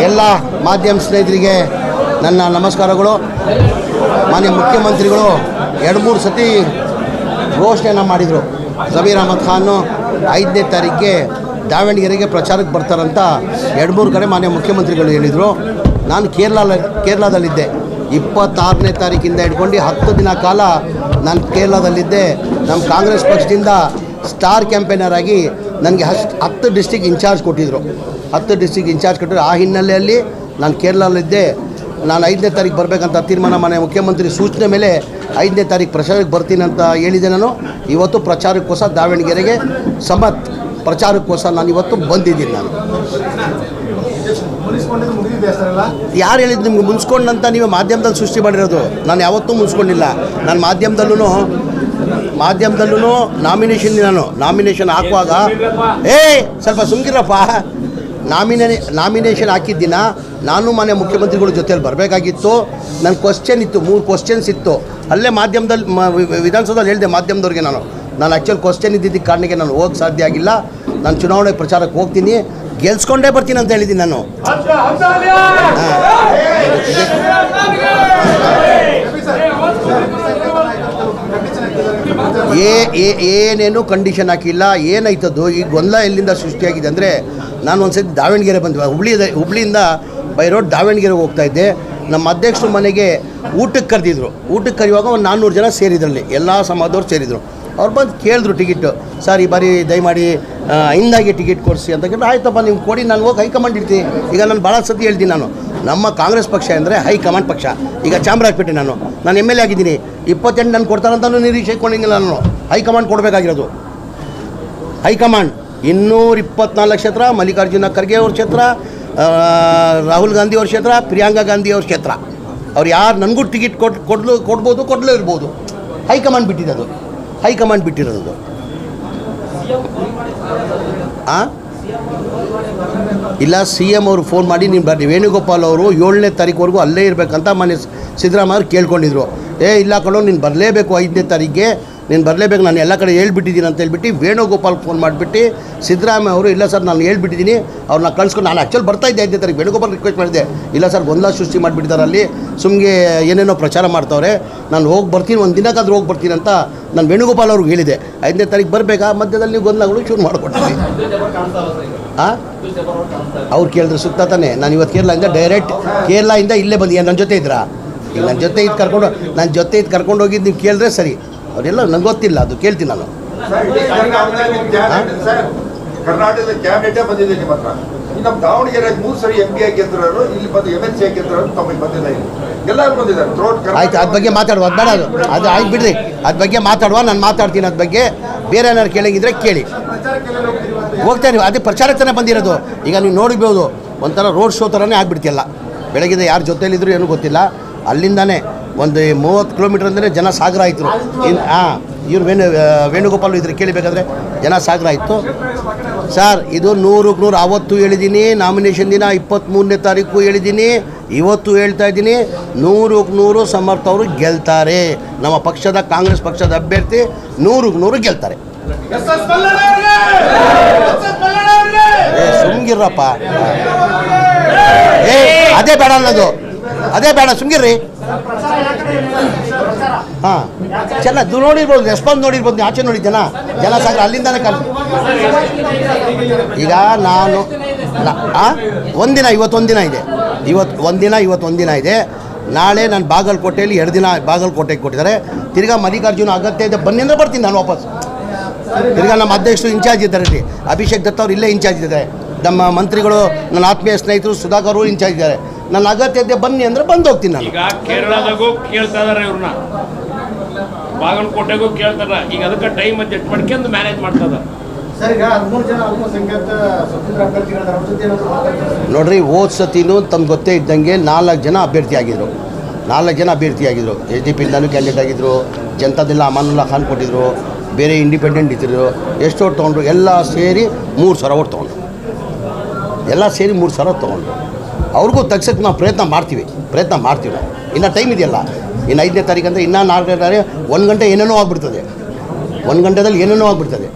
ಎಲ್ಲ ಮಾಧ್ಯಮ ಸ್ನೇಹಿತರಿಗೆ ನನ್ನ ನಮಸ್ಕಾರಗಳು. ಮಾನ್ಯ ಮುಖ್ಯಮಂತ್ರಿಗಳು 2-3 ಸತಿ ಘೋಷಣೆಯನ್ನು ಮಾಡಿದರು. ಜಮೀರ್ ಅಹಮದ್ ಖಾನು 5ನೇ ತಾರೀಕಿಗೆ ದಾವಣಗೆರೆಗೆ ಪ್ರಚಾರಕ್ಕೆ ಬರ್ತಾರಂತ 2-3 ಕಡೆ ಮಾನ್ಯ ಮುಖ್ಯಮಂತ್ರಿಗಳು ಹೇಳಿದರು. ನಾನು ಕೇರಳದಲ್ಲಿದ್ದೆ. 26ನೇ ತಾರೀಕಿಂದ ಹಿಡ್ಕೊಂಡು 10 ದಿನ ಕಾಲ ನಾನು ಕೇರಳದಲ್ಲಿದ್ದೆ. ನಮ್ಮ ಕಾಂಗ್ರೆಸ್ ಪಕ್ಷದಿಂದ ಸ್ಟಾರ್ ಕ್ಯಾಂಪೇನರ್ ಆಗಿ ನನಗೆ 10 ಡಿಸ್ಟಿಕ್ ಇನ್ಚಾರ್ಜ್ ಕೊಟ್ಟಿದ್ದರು. 10 ಡಿಸ್ಟಿಕ್ ಇನ್ಚಾರ್ಜ್ ಕೊಟ್ಟರು. ಆ ಹಿನ್ನೆಲೆಯಲ್ಲಿ ನಾನು ಕೇರಳದಲ್ಲಿದ್ದೆ. ನಾನು 5ನೇ ತಾರೀಕು ಬರಬೇಕಂತ ತೀರ್ಮಾನ ಮಾನ್ಯ ಮುಖ್ಯಮಂತ್ರಿ ಸೂಚನೆ ಮೇಲೆ 5ನೇ ತಾರೀಕು ಪ್ರಚಾರಕ್ಕೆ ಬರ್ತೀನಿ ಅಂತ ಹೇಳಿದೆ. ನಾನು ಇವತ್ತು ಪ್ರಚಾರಕ್ಕೋಸ್ಕರ ದಾವಣಗೆರೆಗೆ ಪ್ರಚಾರಕ್ಕೋಸ್ಕರ ನಾನು ಇವತ್ತು ಬಂದಿದ್ದೀನಿ. ನಾನು ಯಾರು ಹೇಳಿದ್ದು ನಿಮ್ಗೆ ಮುನ್ಸ್ಕೊಂಡಂತ ನೀವು ಮಾಧ್ಯಮದಲ್ಲಿ ಸೃಷ್ಟಿ ಮಾಡಿರೋದು? ನಾನು ಯಾವತ್ತೂ ಮುನ್ಸ್ಕೊಂಡಿಲ್ಲ. ನಾನು ಮಾಧ್ಯಮದಲ್ಲೂ ನಾಮಿನೇಷನ್ ಹಾಕುವಾಗ ಸ್ವಲ್ಪ ಸುಮ್ಕಿರಪ್ಪ. ನಾಮಿನೇಷನ್ ಹಾಕಿದ್ದಿನ ನಾನು ಮಾನ್ಯ ಮುಖ್ಯಮಂತ್ರಿಗಳ ಜೊತೆಯಲ್ಲಿ ಬರಬೇಕಾಗಿತ್ತು. ನನ್ನ ಕ್ವಶ್ಚನ್ ಇತ್ತು, 3 ಕ್ವಶ್ಚನ್ಸ್ ಇತ್ತು. ಅಲ್ಲೇ ಮಾಧ್ಯಮದಲ್ಲಿ ವಿಧಾನಸೌಧದಲ್ಲಿ ಹೇಳಿದೆ ಮಾಧ್ಯಮದವ್ರಿಗೆ. ನಾನು ಆ್ಯಕ್ಚುಲಿ ಕ್ವಶ್ಚನ್ ಇದ್ದಿದ್ದಕ್ಕೆ ಕಾರಣಕ್ಕೆ ನಾನು ಹೋಗಕ್ಕೆ ಸಾಧ್ಯ ಆಗಿಲ್ಲ. ನಾನು ಚುನಾವಣೆ ಪ್ರಚಾರಕ್ಕೆ ಹೋಗ್ತೀನಿ, ಗೆಲ್ಸ್ಕೊಂಡೇ ಬರ್ತೀನಿ ಅಂತ ಹೇಳಿದ್ದೀನಿ ನಾನು. ಏನೇನು ಕಂಡೀಷನ್ ಹಾಕಿಲ್ಲ. ಏನಾಯ್ತದ್ದು ಈ ಗೊಂದಲ ಎಲ್ಲಿಂದ ಸೃಷ್ಟಿಯಾಗಿದೆ ಅಂದರೆ, ನಾನು ಒಂದು ಸತಿ ದಾವಣಗೆರೆ ಬಂದ್ವಿ. ಹುಬ್ಳಿಯಿಂದ ಬೈ ರೋಡ್ ದಾವಣಗೆರೆಗೆ ಹೋಗ್ತಾಯಿದ್ದೆ. ನಮ್ಮ ಅಧ್ಯಕ್ಷರು ಮನೆಗೆ ಊಟಕ್ಕೆ ಕರೆದಿದ್ರು. ಊಟಕ್ಕೆ ಕರೆಯುವಾಗ ಒಂದು 400 ಜನ ಸೇರಿದ್ರಲ್ಲಿ, ಎಲ್ಲ ಸಮಾಜದವ್ರು ಸೇರಿದರು. ಅವ್ರು ಬಂದು ಕೇಳಿದ್ರು ಟಿಕೆಟು. ಸರ್ ಈ ಬಾರಿ ದಯಮಾಡಿ ಹಿಂದಾಗಿ ಟಿಕೆಟ್ ಕೊಡಿಸಿ ಅಂತ ಕೇಳಿದ್ರೆ, ಆಯ್ತಪ್ಪ ನೀವು ಕೊಡಿ, ನಾನು ಹೋಗಿ ಹೈಕಮಾಂಡ್ ಇರ್ತೀನಿ. ಈಗ ನಾನು ಭಾಳ ಸತಿ ಹೇಳ್ತೀನಿ, ನಮ್ಮ ಕಾಂಗ್ರೆಸ್ ಪಕ್ಷ ಅಂದರೆ ಹೈಕಮಾಂಡ್ ಪಕ್ಷ. ಈಗ ಚಾಮರಾಜಪೇಟೆ ನಾನು MLA ಆಗಿದ್ದೀನಿ. 28 ನಾನು ಕೊಡ್ತಾರಂತಲೂ ನಿರೀಕ್ಷೆ ಇಟ್ಕೊಂಡಿಲ್ಲ. ನಾನು ಹೈಕಮಾಂಡ್ ಕೊಡಬೇಕಾಗಿರೋದು. ಹೈಕಮಾಂಡ್ 224 ಕ್ಷೇತ್ರ, ಮಲ್ಲಿಕಾರ್ಜುನ ಖರ್ಗೆ ಅವ್ರ ಕ್ಷೇತ್ರ, ರಾಹುಲ್ ಗಾಂಧಿ ಅವ್ರ ಕ್ಷೇತ್ರ, ಪ್ರಿಯಾಂಕಾ ಗಾಂಧಿ ಅವ್ರ ಕ್ಷೇತ್ರ. ಅವ್ರು ಯಾರು ನನಗೂ ಟಿಕೆಟ್ ಕೊಡಲೇ ಇರ್ಬೋದು. ಹೈಕಮಾಂಡ್ ಬಿಟ್ಟಿರೋದು. ಇಲ್ಲ, CM ಅವರು ಫೋನ್ ಮಾಡಿ ನೀವು ಬರ್ರಿ, ವೇಣುಗೋಪಾಲ್ ಅವರು 7ನೇ ತಾರೀಕುವರೆಗೂ ಅಲ್ಲೇ ಇರಬೇಕಂತ ಮನೆ ಸಿದ್ದರಾಮಯ್ಯ ಅವ್ರು ಕೇಳ್ಕೊಂಡಿದ್ರು. ಇಲ್ಲ ಕಣೋ, ನೀನು ಬರಲೇಬೇಕು, 5ನೇ ತಾರೀಕಿಗೆ ನೀನು ಬರಲೇಬೇಕು, ನಾನು ಎಲ್ಲ ಕಡೆ ಹೇಳ್ಬಿಟ್ಟಿದ್ದೀನಿ ಅಂತ ಹೇಳ್ಬಿಟ್ಟು ವೇಣುಗೋಪಾಲ್ ಫೋನ್ ಮಾಡಿಬಿಟ್ಟು ಸಿದ್ದರಾಮಯ್ಯ ಅವರು, ಇಲ್ಲ ಸರ್ ನಾನು ಹೇಳ್ಬಿಟ್ಟಿದ್ದೀನಿ, ಅವ್ರನ್ನ ಕಳ್ಸ್ಕೊಂಡು, ನಾನು ಆ್ಯಕ್ಚುಲಿ ಬರ್ತಾಯಿದ್ದೆ 5ನೇ ತಾರೀಕು. ವೇಣುಗೋಪಾಲ್ ರಿಕ್ವೆಸ್ಟ್ ಮಾಡಿದ್ದೆ, ಇಲ್ಲ ಸರ್ ಗೊಂದಲ ಸೃಷ್ಟಿ ಮಾಡಿಬಿಟ್ಟಿದ್ದಾರೆ, ಅಲ್ಲಿ ಸುಮ್ಮನೆ ಏನೇನೋ ಪ್ರಚಾರ ಮಾಡ್ತಾವ್ರೆ, ನಾನು ಹೋಗಿ ಬರ್ತೀನಿ, ಒಂದು ದಿನಕ್ಕಾದ್ರೂ ಹೋಗಿ ಬರ್ತೀನಿ ಅಂತ ನಾನು ವೇಣುಗೋಪಾಲ್ ಅವ್ರಿಗೆ ಹೇಳಿದೆ. 5ನೇ ತಾರೀಕು ಬರಬೇಕಾ, ಮಧ್ಯದಲ್ಲಿ ಗೊಂದಲಗಳು ಶುರು ಮಾಡಿಕೊಟ್ಟಿದ್ವಿ. ಅವ್ರು ಕೇಳಿದ್ರು ಸುತ್ತ ತಾನೆ. ನಾನು ಇವತ್ತು ಕೇರಳದಿಂದ ಇಲ್ಲೇ ಬಂದು ನನ್ನ ಜೊತೆ ಇದ್ರಾ? ಈಗ ನನ್ನ ಜೊತೆ ಇದ್ದು ಕರ್ಕೊಂಡು ಹೋಗಿದ್ದು ನೀವು ಕೇಳಿದ್ರೆ ಸರಿ. ಅವರೆಲ್ಲ ನಂಗೆ ಗೊತ್ತಿಲ್ಲ, ಅದು ಕೇಳ್ತೀನಿ ನಾನು. ಕರ್ನಾಟಕದ ಕ್ಯಾಬಿನೆಟ್ ಬಂದಿದೆ ನಿಮ್ಮ ಹತ್ರ. ನಮ್ಮ ದಾವಣಗೆರೆ 3 ಸರಿ MP ಗೆದ್ದರು, ಇಲ್ಲಿ ಬಂದು MLC ಗೆದ್ದರು, ತಮಗೆ ಬಂದಿಲ್ಲ. ಎಲ್ಲರೂ ಬಂದಿದ್ದಾರೆ. ಆಯ್ತು, ಅದ್ರ ಬಗ್ಗೆ ಮಾತಾಡುವ, ಅದು ಬೇಡ, ಅದು ಆಯ್ತು ಬಿಡ್ರಿ. ಅದ್ರ ಬಗ್ಗೆ ಮಾತಾಡುವ, ನಾನು ಮಾತಾಡ್ತೀನಿ. ಅದ್ರ ಬಗ್ಗೆ ಬೇರೆ ಏನಾರು ಕೇಳಂಗಿದ್ರೆ ಕೇಳಿ. ಹೋಗ್ತಾನೆ, ಅದೇ ಪ್ರಚಾರಕ್ಕೆ ತಾನೇ ಬಂದಿರೋದು. ಈಗ ನೀವು ನೋಡಿರ್ಬೋದು, ಒಂಥರ ರೋಡ್ ಶೋ ಥರನೇ ಆಗಿಬಿಡ್ತಿಲ್ಲ. ಬೆಳಗ್ಗೆ ಯಾರ ಜೊತೆಯಲ್ಲಿದ್ರು ಏನೂ ಗೊತ್ತಿಲ್ಲ. ಅಲ್ಲಿಂದಾನೇ ಒಂದು 30 ಕಿಲೋಮೀಟರ್ ಅಂದರೆ ಜನ ಸಾಗರ ಆಯಿತು. ಇವ್ರು ವೇಣುಗೋಪಾಲ್ ಇದ್ರೆ ಕೇಳಬೇಕಾದ್ರೆ ಜನ ಸಾಗರ ಆಯಿತು. ಸರ್, ಇದು 100ಕ್ಕೆ 100 ಅವತ್ತು ಹೇಳಿದ್ದೀನಿ. ನಾಮಿನೇಷನ್ ದಿನ 23ನೇ ತಾರೀಕು ಹೇಳಿದ್ದೀನಿ, ಇವತ್ತು ಹೇಳ್ತಾ ಇದ್ದೀನಿ, 100ಕ್ಕೆ 100 ಸಮರ್ಥ ಅವರು ಗೆಲ್ತಾರೆ. ನಮ್ಮ ಪಕ್ಷದ ಕಾಂಗ್ರೆಸ್ ಪಕ್ಷದ ಅಭ್ಯರ್ಥಿ 100ಕ್ಕೆ 100 ಗೆಲ್ತಾರೆ. ಸುಮ್ಗಿರ್ರಪ್ಪ, ಅದೇ ಬೇಡ ಅನ್ನೋದು, ಅದೇ ಬೇಡ, ಸುಮ್ಗಿರ್ರಿ. ಚೆನ್ನಾಗಿ ನೋಡಿರ್ಬೋದು, ರೆಸ್ಪಾನ್ಸ್ ನೋಡಿರ್ಬೋದು, ಆಚೆ ನೋಡಿ ಜನ ಸಾಗರ ಅಲ್ಲಿಂದಾನೆ ಈಗ ನಾನು ಇವತ್ತೊಂದಿನ ಇದೆ. ನಾಳೆ ನಾನು ಬಾಗಲಕೋಟೆಯಲ್ಲಿ 2 ದಿನ ಬಾಗಲಕೋಟೆಗೆ ಕೊಟ್ಟಿದ್ದಾರೆ. ತಿರ್ಗಾ ಮಲ್ಲಿಕಾರ್ಜುನ ಅಗತ್ಯ ಇದೆ ಬನ್ನಿ ಅಂದರೆ ಬರ್ತೀನಿ ನಾನು ವಾಪಸ್. ತಿರ್ಗಾ ನಮ್ಮ ಅಧ್ಯಕ್ಷರು ಇನ್ಚಾರ್ಜ್ ಇದ್ದಾರೆ ರೀ, ಅಭಿಷೇಕ್ ದತ್ತ ಅವ್ರು ಇಲ್ಲೇ ಇನ್ಚಾರ್ಜ್ ಇದ್ದಾರೆ. ನಮ್ಮ ಮಂತ್ರಿಗಳು, ನನ್ನ ಆತ್ಮೀಯ ಸ್ನೇಹಿತರು ಸುಧಾಕರ್ ಅವರು ಇನ್ಚಾರ್ಜ್ ಇದ್ದಾರೆ. ನನ್ನ ಅಗತ್ಯತೆ ಬನ್ನಿ ಅಂದರೆ ಬಂದು ಹೋಗ್ತೀನಿ ನಾನು. ಈಗ ಕೇರಳದಾಗೂ ಕೇಳ್ತಾ ಇದಾರೆ, ಇವ್ರನ್ನ ಬಾಗಲಕೋಟೆಗೂ ಕೇಳ್ತಾರ. ಈಗ ಅದಕ್ಕೆ ಟೈಮ್ ಅಡ್ಜಸ್ಟ್ ಮಾಡ್ಕೊಂಡು ಮ್ಯಾನೇಜ್ ಮಾಡ್ತದ. ನೋಡ್ರಿ, ಹೋದ ಸತಿನೂ ತಮ್ಗೆ ಗೊತ್ತೇ ಇದ್ದಂಗೆ 4 ಜನ ಅಭ್ಯರ್ಥಿ ಆಗಿದ್ರು. SDP ಕ್ಯಾಂಡಿಡೇಟ್ ಆಗಿದ್ದರು. ಜನತಾದೆಲ್ಲ ಅಮಾನುಲ್ಲಾ ಖಾನ್ ಕೊಟ್ಟಿದ್ರು, ಬೇರೆ ಇಂಡಿಪೆಂಡೆಂಟ್ ಇದ್ದರು. ಎಷ್ಟು ಓಟ್ ತೊಗೊಂಡ್ರು? ಎಲ್ಲ ಸೇರಿ 3,000 ಓಟ್ ತೊಗೊಂಡ್ರು. ಅವ್ರಿಗೂ ತಗ್ಸಕ್ಕೆ ನಾವು ಪ್ರಯತ್ನ ಮಾಡ್ತೀವಿ ನಾವು. ಇನ್ನು ಟೈಮ್ ಇದೆಯಲ್ಲ, ಇನ್ನು 5ನೇ ತಾರೀಕು ಅಂದರೆ ಇನ್ನೂ 4ನೇ ತಾರೀಕು 1 ಗಂಟೆ ಏನೇನೋ ಆಗಿಬಿಡ್ತದೆ. 1 ಗಂಟೆದಲ್ಲಿ ಏನೇನೋ ಆಗಿಬಿಡ್ತದೆ.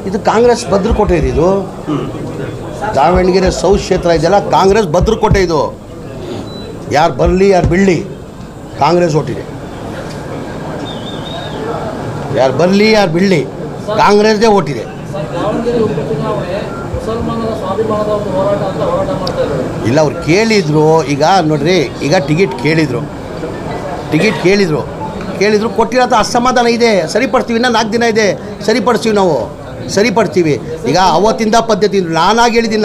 ಇದು ಕಾಂಗ್ರೆಸ್ ಭದ್ರಕೋಟೆ ಇದು. ದಾವಣಗೆರೆ ಸೌತ್ ಕ್ಷೇತ್ರ ಇದೆಯಲ್ಲ, ಕಾಂಗ್ರೆಸ್ ಭದ್ರಕೋಟೆ ಇದು. ಯಾರು ಬರಲಿ ಯಾರು ಬಿಡಲಿ ಕಾಂಗ್ರೆಸ್ ಓಟಿದೆ. ಯಾರು ಬರಲಿ ಯಾರು ಬಿಡಲಿ ಕಾಂಗ್ರೆಸ್ದೇ ಓಟಿದೆ. ಇಲ್ಲ, ಅವ್ರು ಕೇಳಿದರು. ಈಗ ನೋಡ್ರಿ, ಈಗ ಟಿಕೆಟ್ ಕೇಳಿದರು ಕೊಟ್ಟಿರೋ ಅಸಮಾಧಾನ ಇದೆ. ಸರಿಪಡ್ತೀವಿ, ಇನ್ನೂ 4 ದಿನ ಇದೆ, ಸರಿಪಡಿಸ್ತೀವಿ ನಾವು, ಸರಿಪಡ್ತೀವಿ. ಈಗ ಅವತ್ತಿಂದ ಪದ್ಧತಿ ನಾನಾಗಿ ಹೇಳಿದ್ದೀನಿ,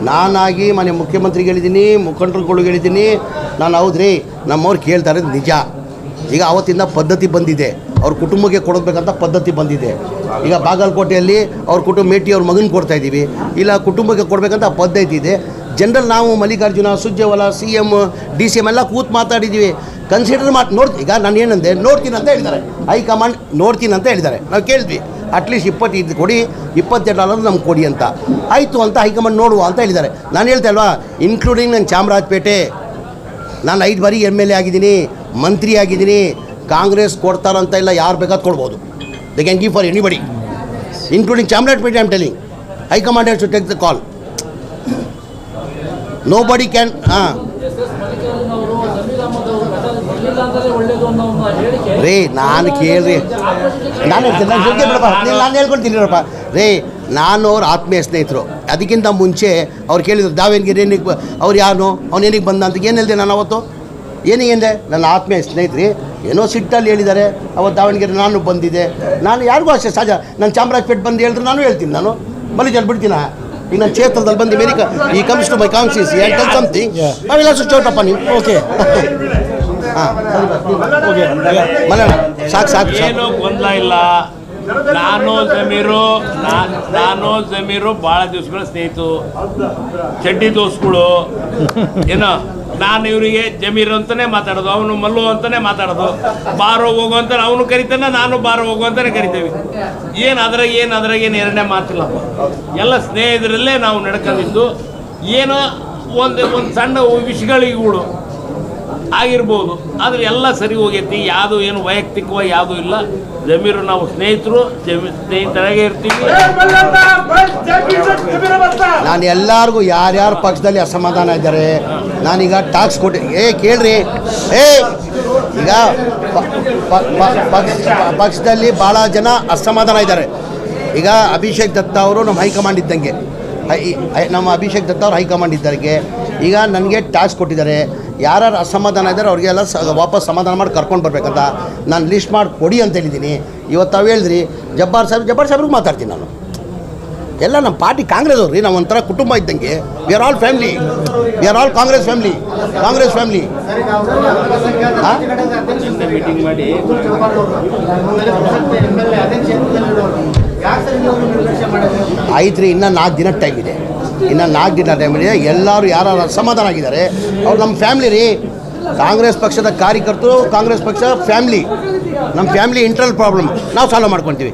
ನಾನಾಗಿ ಮನೆ ಮುಖ್ಯಮಂತ್ರಿಗೆ ಹೇಳಿದ್ದೀನಿ, ಮುಖಂಡರುಗಳಿಗೆ ಹೇಳಿದ್ದೀನಿ ನಾನು. ಹೌದ್ರಿ, ನಮ್ಮವ್ರು ಕೇಳ್ತಾ ಇರೋದು ನಿಜ. ಈಗ ಅವತ್ತಿಂದ ಪದ್ಧತಿ ಬಂದಿದೆ, ಅವ್ರ ಕುಟುಂಬಕ್ಕೆ ಕೊಡಬೇಕಂತ ಪದ್ಧತಿ ಬಂದಿದೆ. ಈಗ ಬಾಗಲಕೋಟೆಯಲ್ಲಿ ಅವ್ರ ಕುಟುಂಬ ಮೇಟಿ ಅವ್ರ ಮಗನ ಕೊಡ್ತಾಯಿದ್ದೀವಿ, ಇಲ್ಲ ಕುಟುಂಬಕ್ಕೆ ಕೊಡಬೇಕಂತ ಪದ್ಧತಿ ಇದೆ. ಜನರಲ್ ನಾವು ಮಲ್ಲಿಕಾರ್ಜುನ, ಸುರ್ಜೇವಾಲಾ, CM, DCM ಎಲ್ಲ ಕೂತು ಮಾತಾಡಿದ್ದೀವಿ. ಕನ್ಸಿಡರ್ ಈಗ ನಾನು ಏನಂದೆ, ನೋಡ್ತೀನಿ ಅಂತ ಹೇಳಿದ್ದಾರೆ ಹೈಕಮಾಂಡ್, ನೋಡ್ತೀನಿ ಅಂತ ಹೇಳಿದ್ದಾರೆ. ನಾವು ಕೇಳಿದ್ವಿ, ಅಟ್ಲೀಸ್ಟ್ 25 ಕೊಡಿ, 22 ನಮ್ಗೆ ಕೊಡಿ ಅಂತ. ಆಯಿತು ಅಂತ ಹೈಕಮಾಂಡ್ ನೋಡುವ ಅಂತ ಹೇಳಿದ್ದಾರೆ. ನಾನು ಹೇಳ್ತಾ ಅಲ್ವಾ, ಇನ್ಕ್ಲೂಡಿಂಗ್ ನನ್ನ ಚಾಮರಾಜಪೇಟೆ, ನಾನು 5 ಬಾರಿ MLA ಆಗಿದ್ದೀನಿ, ಮಂತ್ರಿ ಆಗಿದ್ದೀನಿ. ಕಾಂಗ್ರೆಸ್ ಕೊಡ್ತಾರಂತ ಇಲ್ಲ, ಯಾರು ಬೇಕಾದ್ರು ಕೊಡ್ಬೋದು. They can give for anybody, including Chamarajpet. I am telling, high command has to take the call. Nobody can. ರೀ ನಾನು ಕೇಳ್ರಿ, ನಾನು ಹೇಳ್ತೀನಿ, ನಾನು ಯೋಗ್ಯ ಬಿಡಪ್ಪ, ನಾನು ಹೇಳ್ಕೊಳ್ತೀನಿ ರೀ. ನಾನು ಅವ್ರ ಆತ್ಮೀಯ ಸ್ನೇಹಿತರು. ಅದಕ್ಕಿಂತ ಮುಂಚೆ ಅವ್ರು ಕೇಳಿದ್ರು ದಾವಣಗೆರೆ ಏನಿಗೆ ಅವ್ರು ಯಾರು, ಅವನೇನಿಗೆ ಬಂದ ಅಂತ. ಏನು ಹೇಳಿದೆ ನಾನು ಅವತ್ತು? ಏನಿಗೆ ನನ್ನ ಆತ್ಮೀಯ ಸ್ನೇಹಿತರು ಏನೋ ಸಿಟ್ಟಲ್ಲಿ ಹೇಳಿದ್ದಾರೆ. ಅವತ್ತು ದಾವಣಗೆರೆ ನಾನು ಬಂದಿದ್ದೆ. ನಾನು ಯಾರಿಗೂ ಅಷ್ಟೇ ಸಹಜ, ನಾನು ಚಾಮರಾಜಪೇಟೆ ಬಂದು ಹೇಳಿದ್ರೆ ನಾನು ಹೇಳ್ತೀನಿ. ನಾನು ಮಲ್ಲಿಜಲ್ಲಿ ಬಿಡ್ತೀನ. ಈಗ ನನ್ನ ಕ್ಷೇತ್ರದಲ್ಲಿ ಬಂದು ಮೆರಿಕ ಈ comes to my constituency and tell something, I will also ಚೌಟಪ್ಪ ನೀವು. ಓಕೆ, ಹಾಂ, ಮಲ್ಲಣ್ಣ ಸಾಕು. ಏನು ಗೊಂದಲ ಇಲ್ಲ. ನಾನು ಜಮೀರು ಭಾಳ ದಿವಸಗಳ ಸ್ನೇಹಿತರು, ಚಡ್ಡಿ ದೋಸ್ಗಳು. ಏನೋ ನಾನು ಇವರಿಗೆ ಜಮೀರು ಅಂತಲೇ ಮಾತಾಡೋದು, ಅವನು ಮಲ್ಲು ಅಂತಲೇ ಮಾತಾಡೋದು. ಬಾರೋ ಹೋಗು ಅಂತ ಅವನು ಕರಿತಾನೆ, ನಾನು ಬಾರೋ ಹೋಗು ಅಂತಲೇ ಕರಿತೇವೆ. ಏನು ಅದ್ರಾಗೇನು ಎರಡನೇ ಮಾತಿಲ್ಲಪ್ಪ. ಎಲ್ಲ ಸ್ನೇಹಿತರಲ್ಲೇ ನಾವು ನಡ್ಕೊಂಡಿದ್ದು. ಏನೋ ಒಂದು ಸಣ್ಣ ವಿಷಯಗಳಿಗಳು ಆಗಿರ್ಬೋದು, ಆದರೆ ಎಲ್ಲ ಸರಿ ಹೋಗೈತಿ. ಯಾವುದು ಏನು ವೈಯಕ್ತಿಕವಾಗಿ ಯಾವುದೂ ಇಲ್ಲ. ಜಮೀರು ನಾವು ಸ್ನೇಹಿತರು, ಸ್ನೇಹಿತರಾಗೇ ಇರ್ತೀವಿ. ನಾನು ಎಲ್ಲರಿಗೂ ಯಾರ್ಯಾರ ಪಕ್ಷದಲ್ಲಿ ಅಸಮಾಧಾನ ಇದ್ದಾರೆ ನಾನೀಗ ಟಾಕ್ಸ್ ಕೊಟ್ಟು ಕೇಳ್ರಿ. ಈಗ ಪಕ್ಷದಲ್ಲಿ ಭಾಳ ಜನ ಅಸಮಾಧಾನ ಇದ್ದಾರೆ. ಈಗ ಅಭಿಷೇಕ್ ದತ್ತ ಅವರು ನಮ್ಮ ಹೈಕಮಾಂಡ್ ಇದ್ದಂಗೆ, ನಮ್ಮ ಅಭಿಷೇಕ್ ದತ್ತ ಅವರು ಹೈಕಮಾಂಡ್ ಇದ್ದರಿಗೆ ಈಗ ನನಗೆ ಟಾಸ್ಕ್ ಕೊಟ್ಟಿದ್ದಾರೆ. ಯಾರು ಅಸಮಾಧಾನ ಇದ್ದಾರೆ ಅವ್ರಿಗೆಲ್ಲ ವಾಪಸ್ ಸಮಾಧಾನ ಮಾಡಿ ಕರ್ಕೊಂಡು ಬರಬೇಕಂತ ನಾನು ಲಿಸ್ಟ್ ಮಾಡಿ ಕೊಡಿ ಅಂತ ಹೇಳಿದ್ದೀನಿ. ಇವತ್ತು ತಾವು ಹೇಳಿದ್ರಿ ಜಬ್ಬಾರ್ ಸಾಹೇಬ್ರಿಗೆ ಮಾತಾಡ್ತೀನಿ ನಾನು. ಎಲ್ಲ ನಮ್ಮ ಪಾರ್ಟಿ ಕಾಂಗ್ರೆಸ್ ಅವ್ರಿ, ನಾವು ಒಂಥರ ಕುಟುಂಬ ಇದ್ದಂಗೆ. We are all family, we are all Congress family. Meeting ಮಾಡಿ ಆಯ್ತು ರೀ. ಇನ್ನೂ 4 ದಿನ ಟೈಮ್ ಇದೆ. ಎಲ್ಲರೂ ಯಾರು ಅಸಮಾಧಾನ ಆಗಿದ್ದಾರೆ ಅವ್ರು ನಮ್ಮ ಫ್ಯಾಮಿಲಿ ರೀ. ಕಾಂಗ್ರೆಸ್ ಪಕ್ಷದ ಕಾರ್ಯಕರ್ತರು, ಕಾಂಗ್ರೆಸ್ ಪಕ್ಷ ಫ್ಯಾಮಿಲಿ, ನಮ್ಮ ಫ್ಯಾಮಿಲಿ ಇಂಟರ್ನಲ್ ಪ್ರಾಬ್ಲಮ್ ನಾವು ಸಾಲ್ವ್ ಮಾಡ್ಕೊತೀವಿ.